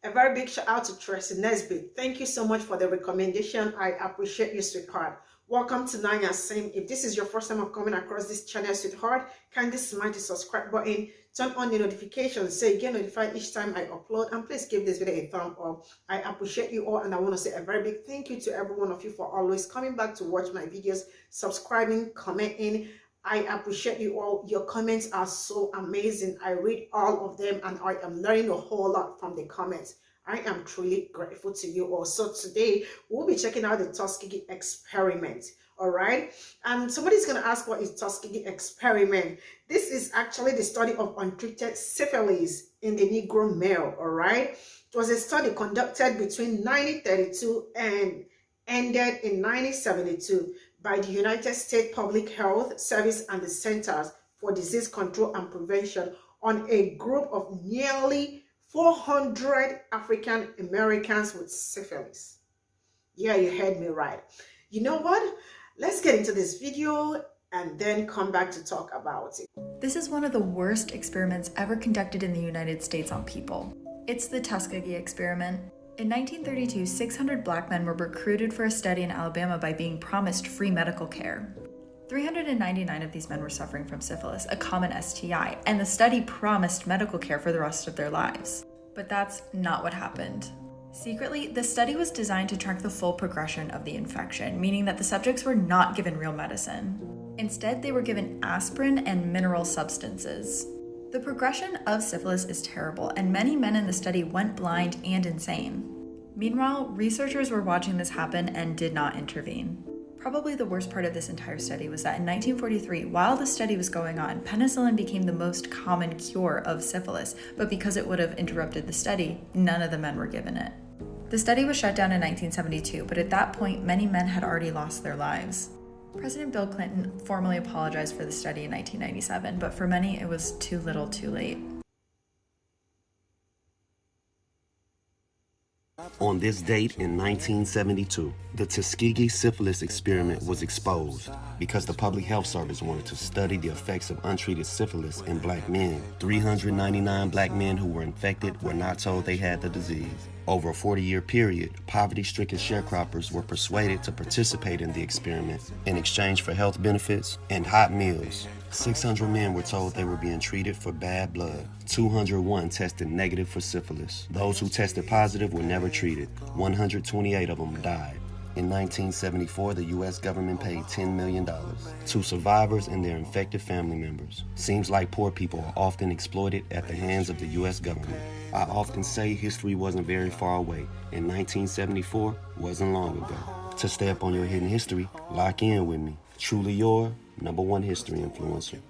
A very big shout out to Tracy Nesbitt. Thank you so much for the recommendation. I appreciate you, sweetheart. Welcome to Nanyacim. If this is your first time of coming across this channel, sweetheart, kindly smash the subscribe button, turn on the notifications so you get notified each time I upload, and please give this video a thumb up. I appreciate you all, and I want to say a very big thank you to every one of you for always coming back to watch my videos, subscribing, commenting. I appreciate you all. Your comments are so amazing. I read all of them, and I am learning a whole lot from the comments. I am truly grateful to you all. So today we'll be checking out the Tuskegee experiment. All right. And somebody's going to ask, what is Tuskegee experiment? This is actually the study of untreated syphilis in the Negro male. All right. It was a study conducted between 1932 and ended in 1972 by the United States Public Health Service and the Centers for Disease Control and Prevention on a group of nearly 400 African Americans with syphilis. Yeah, you heard me right. You know what? Let's get into this video and then come back to talk about it. This is one of the worst experiments ever conducted in the United States on people. It's the Tuskegee experiment. In 1932, 600 black men were recruited for a study in Alabama by being promised free medical care. 399 of these men were suffering from syphilis, a common STI, and the study promised medical care for the rest of their lives. But that's not what happened. Secretly, the study was designed to track the full progression of the infection, meaning that the subjects were not given real medicine. Instead, they were given aspirin and mineral substances. The progression of syphilis is terrible, and many men in the study went blind and insane. Meanwhile, researchers were watching this happen and did not intervene. Probably the worst part of this entire study was that in 1943, while the study was going on, penicillin became the most common cure of syphilis, but because it would have interrupted the study, none of the men were given it. The study was shut down in 1972, but at that point, many men had already lost their lives. President Bill Clinton formally apologized for the study in 1997, but for many, it was too little too late. On this date in 1972, the Tuskegee syphilis experiment was exposed because the Public Health Service wanted to study the effects of untreated syphilis in black men. 399 black men who were infected were not told they had the disease. Over a 40-year period, poverty-stricken sharecroppers were persuaded to participate in the experiment in exchange for health benefits and hot meals. 600 men were told they were being treated for bad blood. 201 tested negative for syphilis. Those who tested positive were never treated. 128 of them died. In 1974, the U.S. government paid $10 million to survivors and their infected family members. Seems like poor people are often exploited at the hands of the U.S. government. I often say history wasn't very far away, and 1974 wasn't long ago. To stay up on your hidden history, lock in with me. Truly your #1 history influencer.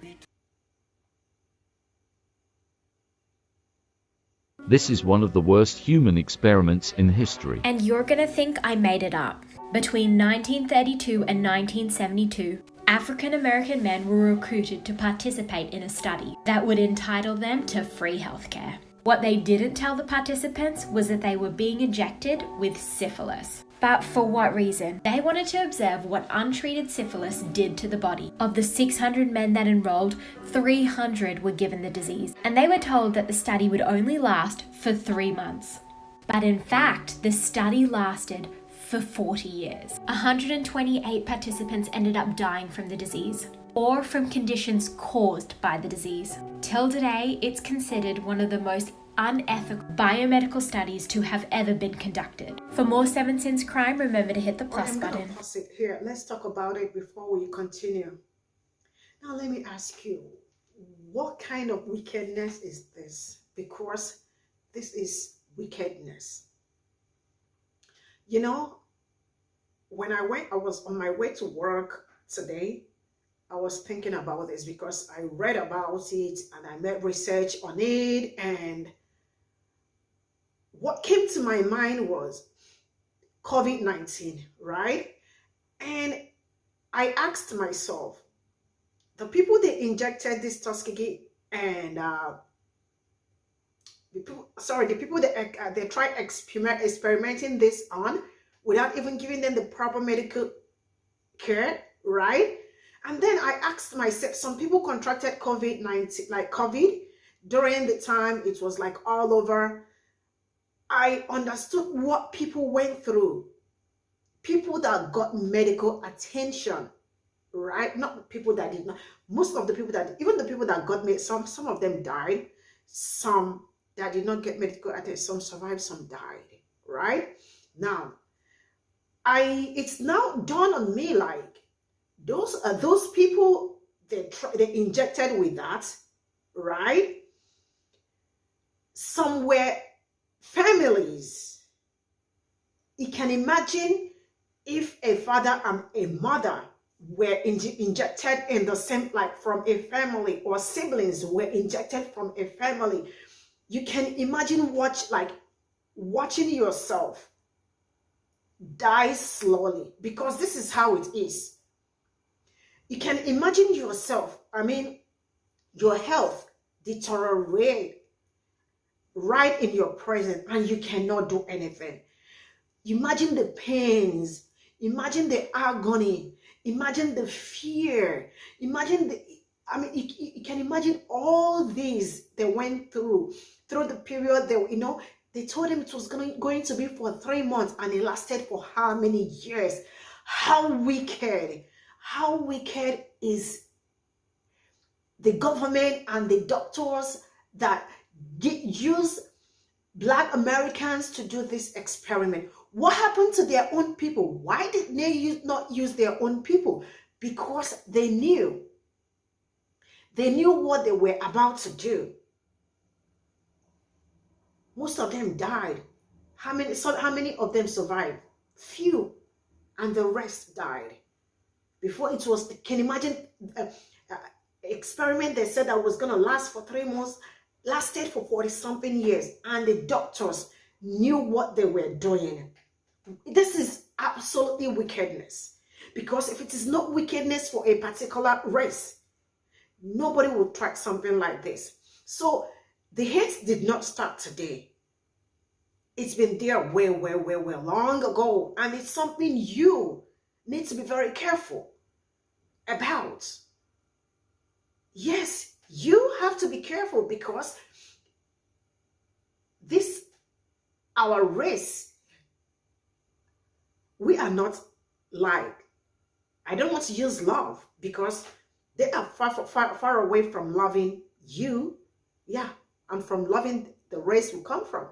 This is one of the worst human experiments in history. And you're gonna think I made it up. Between 1932 and 1972, African American men were recruited to participate in a study that would entitle them to free healthcare. What they didn't tell the participants was that they were being injected with syphilis. But for what reason? They wanted to observe what untreated syphilis did to the body. Of the 600 men that enrolled, 300 were given the disease, and they were told that the study would only last for 3 months. But in fact, the study lasted for 40 years. 128 participants ended up dying from the disease, or from conditions caused by the disease. Till today, it's considered one of the most unethical biomedical studies to have ever been conducted. For more 7 Sins Crime, remember to hit the plus button. Pause it here. Let's talk about it before we continue. Now let me ask you, what kind of wickedness is this? Because this is wickedness. You know, when I was on my way to work today, I was thinking about this because I read about it and I made research on it, and what came to my mind was COVID-19, right? And I asked myself, the people that injected this Tuskegee and the people that they tried experimenting this on without even giving them the proper medical care, right? And then I asked myself, some people contracted COVID-19, like COVID, during the time it was like all over. I understood what people went through. People that got medical attention, right? Not people that did not. Most of the people that, even the people that got some of them died. Some that did not get medical attention, some survived, some died, right? Now, it's now dawned on me, like, those people, they injected with that, right? Some were families. You can imagine if a father and a mother were injected in the same, like from a family, or siblings were injected from a family. You can imagine watching yourself die slowly, because this is how it is. You can imagine yourself, your health deteriorate right in your presence, and you cannot do anything. Imagine the pains, imagine the agony, imagine the fear, imagine you can imagine all these they went through the period. They told him it was going to be for 3 months, and it lasted for how many years? How wicked is the government and the doctors that use Black Americans to do this experiment? What happened to their own people? Why did they not use their own people? Because they knew what they were about to do. Most of them died. How many of them survived? Few, and the rest died. Before it was, can you imagine, experiment they said that was going to last for 3 months, lasted for 40-something years, and the doctors knew what they were doing. This is absolutely wickedness, because if it is not wickedness for a particular race, nobody would try something like this. So the hate did not start today. It's been there way long ago, and it's something you need to be very careful about. Yes, you have to be careful, because our race, we are not like, I don't want to use love, because they are far away from loving you, and from loving the race we come from.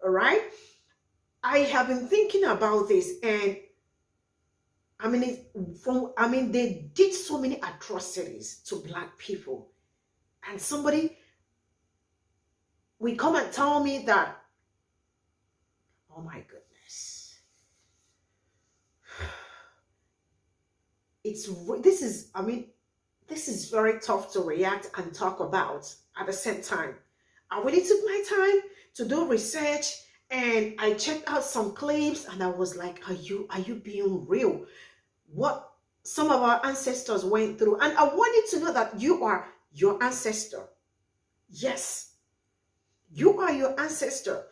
All right, I have been thinking about this, and they did so many atrocities to Black people, and somebody will come and tell me that, oh my goodness, this is very tough to react and talk about at the same time. I really took my time to do research, and I checked out some clips, and I was like, are you being real? What some of our ancestors went through. And I want you to know that you are your ancestor. Yes, you are your ancestor.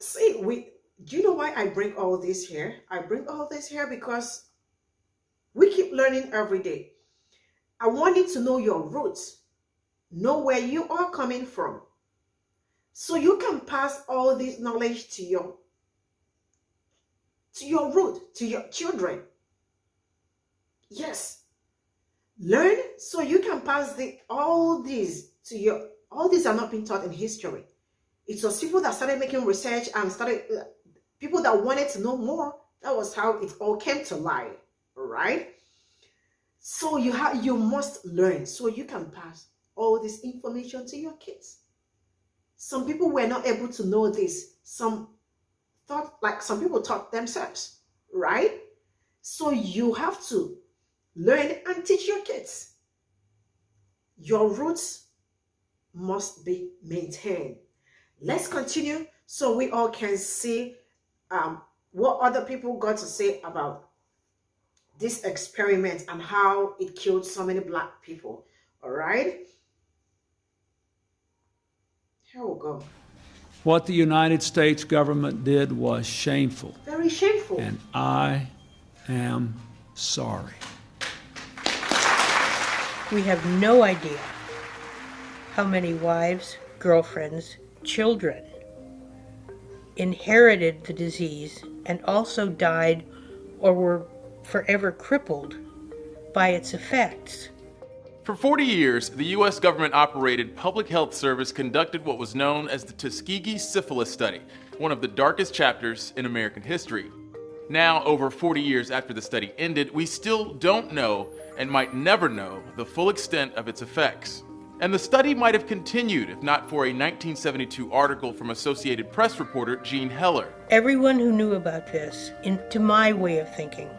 See, do you know why I bring all this here? I bring all this here because we keep learning every day. I want you to know your roots, know where you are coming from, so you can pass all this knowledge to your root, to your children. Yes, learn so you can pass all these to your. All these are not being taught in history. It was people that started making research and people that wanted to know more. That was how it all came to light, right? So you must learn so you can pass all this information to your kids. Some people were not able to know this. Some people taught themselves, right? So you have to learn and teach your kids. Your roots must be maintained. Let's continue so we all can see what other people got to say about this experiment and how it killed so many Black people. All right, here we go. What the United States government did was shameful. Very shameful. And I am sorry. We have no idea how many wives, girlfriends, children inherited the disease and also died or were forever crippled by its effects. For 40 years, the U.S. government-operated public health service conducted what was known as the Tuskegee syphilis study, one of the darkest chapters in American history. Now, over 40 years after the study ended, we still don't know, and might never know, the full extent of its effects. And the study might have continued if not for a 1972 article from Associated Press reporter Jean Heller. Everyone who knew about this, to my way of thinking,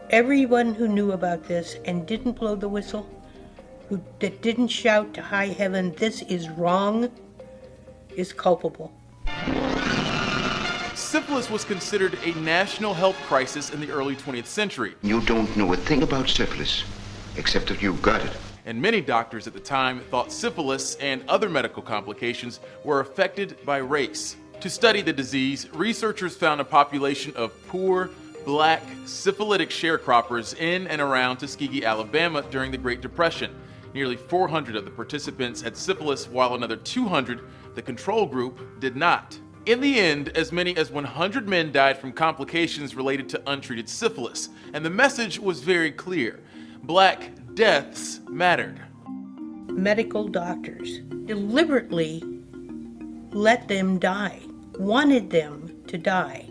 everyone who knew about this and didn't blow the whistle, that didn't shout to high heaven, "This is wrong," is culpable. Syphilis was considered a national health crisis in the early 20th century. You don't know a thing about syphilis, except that you've got it. And many doctors at the time thought syphilis and other medical complications were affected by race. To study the disease, researchers found a population of poor, black, syphilitic sharecroppers in and around Tuskegee, Alabama during the Great Depression. Nearly 400 of the participants had syphilis, while another 200, the control group, did not. In the end, as many as 100 men died from complications related to untreated syphilis, and the message was very clear. Black deaths mattered. Medical doctors deliberately let them die, wanted them to die,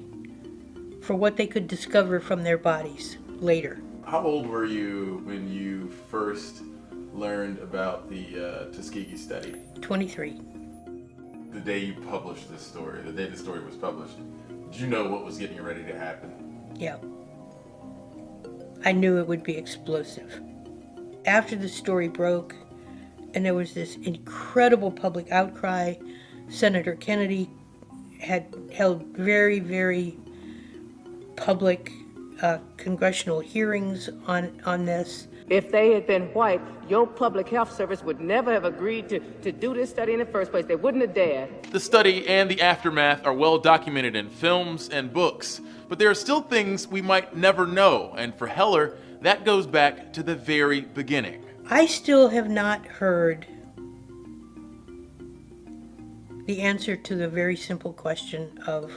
for what they could discover from their bodies later. How old were you when you first learned about the Tuskegee study? 23. The day you published this story, the day the story was published, did you know what was getting ready to happen? Yeah. I knew it would be explosive. After the story broke, and there was this incredible public outcry, Senator Kennedy had held very, very public congressional hearings on this. If they had been white, your public health service would never have agreed to do this study in the first place. They wouldn't have dared. The study and the aftermath are well documented in films and books, but there are still things we might never know, and for Heller, that goes back to the very beginning. I still have not heard the answer to the very simple question of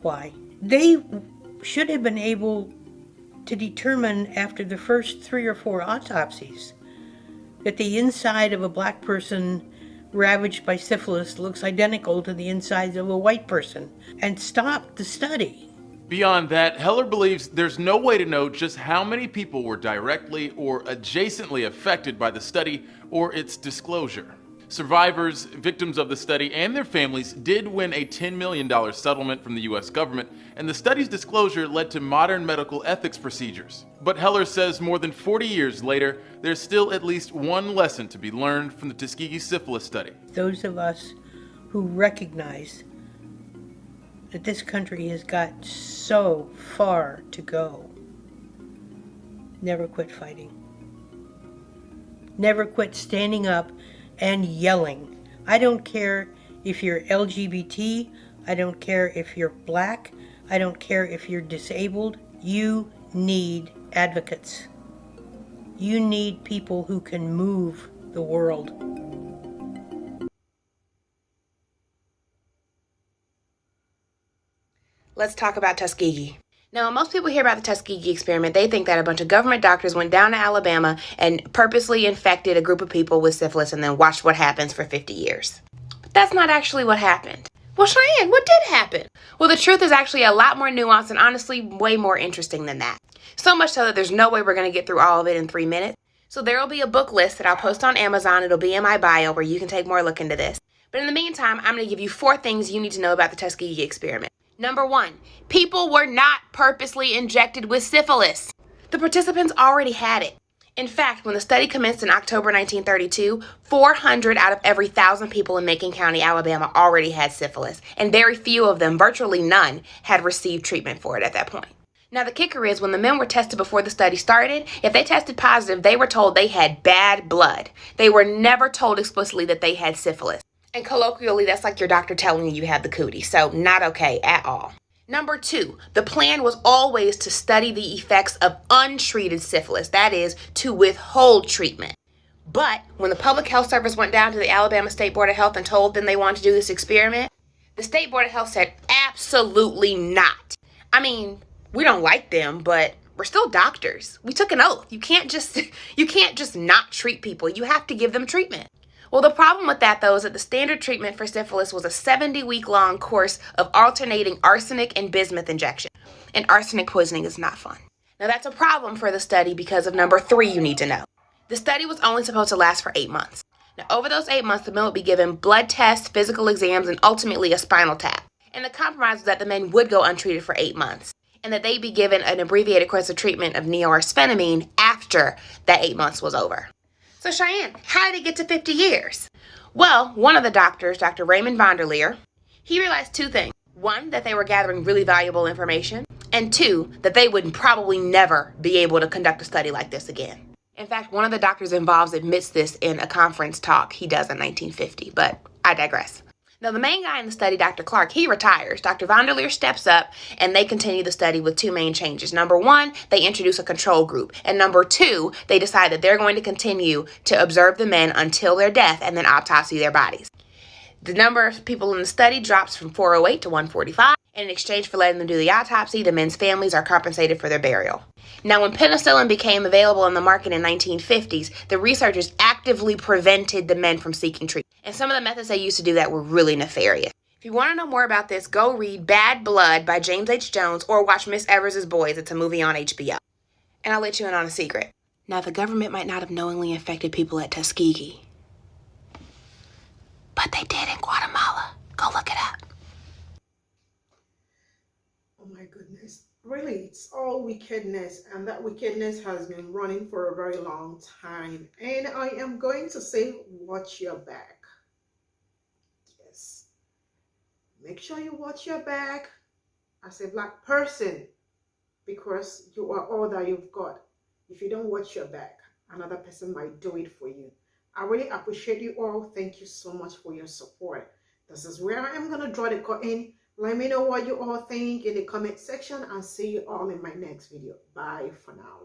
why. They should have been able to determine after the first 3 or 4 autopsies that the inside of a black person ravaged by syphilis looks identical to the insides of a white person, and stop the study. Beyond that, Heller believes there's no way to know just how many people were directly or adjacently affected by the study or its disclosure. Survivors, victims of the study, and their families did win a $10 million settlement from the U.S. government, and the study's disclosure led to modern medical ethics procedures. But Heller says more than 40 years later, there's still at least one lesson to be learned from the Tuskegee syphilis study. Those of us who recognize that this country has got so far to go, never quit fighting. Never quit standing up and yelling. I don't care if you're LGBT, I don't care if you're black, I don't care if you're disabled. You need advocates. You need people who can move the world. Let's talk about Tuskegee. Now, when most people hear about the Tuskegee experiment, they think that a bunch of government doctors went down to Alabama and purposely infected a group of people with syphilis and then watched what happens for 50 years. But that's not actually what happened. Well, Cheyenne, what did happen? Well, the truth is actually a lot more nuanced and honestly way more interesting than that. So much so that there's no way we're going to get through all of it in 3 minutes. So there will be a book list that I'll post on Amazon. It'll be in my bio where you can take more look into this. But in the meantime, I'm going to give you 4 things you need to know about the Tuskegee experiment. Number 1, people were not purposely injected with syphilis. The participants already had it. In fact, when the study commenced in October 1932, 400 out of every 1,000 people in Macon County, Alabama already had syphilis, and very few of them, virtually none, had received treatment for it at that point. Now the kicker is when the men were tested before the study started, if they tested positive, they were told they had bad blood. They were never told explicitly that they had syphilis. And colloquially, that's like your doctor telling you you have the cootie, so not okay at all. Number 2, the plan was always to study the effects of untreated syphilis, that is, to withhold treatment. But when the Public Health Service went down to the Alabama State Board of Health and told them they wanted to do this experiment, The State Board of Health said absolutely not. I mean, we don't like them, but we're still doctors. We took an oath. You can't just not treat people. You have to give them treatment. Well, the problem with that, though, is that the standard treatment for syphilis was a 70-week-long course of alternating arsenic and bismuth injection. And arsenic poisoning is not fun. Now, that's a problem for the study because of number 3 you need to know. The study was only supposed to last for 8 months. Now, over those 8 months, the men would be given blood tests, physical exams, and ultimately a spinal tap. And the compromise was that the men would go untreated for 8 months, and that they'd be given an abbreviated course of treatment of neoarsphenimmine after that 8 months was over. So Cheyenne, how did it get to 50 years? Well, one of the doctors, Dr. Raymond Vonderleer, he realized 2 things. 1, that they were gathering really valuable information, and 2, that they would probably never be able to conduct a study like this again. In fact, one of the doctors involved admits this in a conference talk he does in 1950, but I digress. Now, the main guy in the study, Dr. Clark, he retires. Dr. Vonderleer steps up, and they continue the study with 2 main changes. Number 1, they introduce a control group. And number 2, they decide that they're going to continue to observe the men until their death and then autopsy their bodies. The number of people in the study drops from 408 to 145. And in exchange for letting them do the autopsy, the men's families are compensated for their burial. Now, when penicillin became available on the market in the 1950s, the researchers actively prevented the men from seeking treatment. And some of the methods they used to do that were really nefarious. If you want to know more about this, go read Bad Blood by James H. Jones or watch Miss Evers' Boys. It's a movie on HBO. And I'll let you in on a secret. Now, the government might not have knowingly infected people at Tuskegee, but they did in Guatemala. Go look it up. Oh my goodness. Really, it's all wickedness, and that wickedness has been running for a very long time. And I am going to say, watch your back. Yes. Make sure you watch your back as a Black person, because you are all that you've got. If you don't watch your back, another person might do it for you. I really appreciate you all. Thank you so much for your support. This is where I am going to draw the curtain. Let me know what you all think in the comment section, and see you all in my next video. Bye for now.